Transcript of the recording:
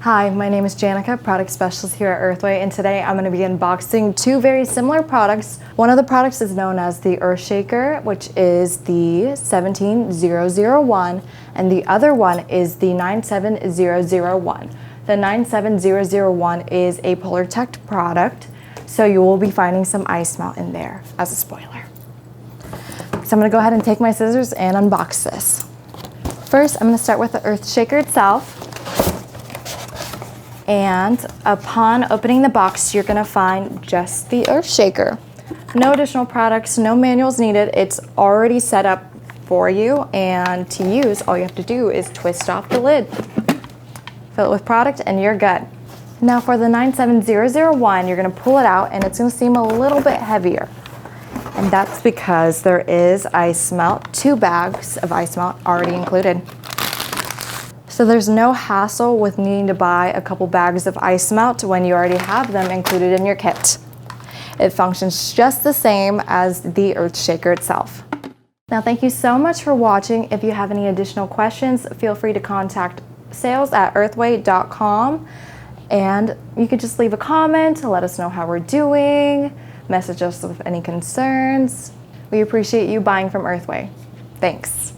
Hi, my name is Janica, product specialist here at Earthway, and today I'm going to be unboxing two very similar products. One of the products is known as the Earthshaker, which is the 17001, and the other one is the 97001. The 97001 is a PolarTech product, so you will be finding some ice melt in there as a spoiler. So I'm going to go ahead and take my scissors and unbox this. First, I'm going to start with the Earthshaker itself. And upon opening the box, you're gonna find just the Earthshaker. No additional products, no manuals needed. It's already set up for you, and to use, all you have to do is twist off the lid, fill it with product, and you're good. Now for the 97001, you're gonna pull it out, and it's gonna seem a little bit heavier. And that's because there is ice melt, 2 bags of ice melt already included. So there's no hassle with needing to buy a couple bags of ice melt when you already have them included in your kit. It functions just the same as the Earthshaker itself. Now, thank you so much for watching. If you have any additional questions, feel free to contact sales@earthway.com, and you could just leave a comment to let us know how we're doing, message us with any concerns. We appreciate you buying from Earthway. Thanks.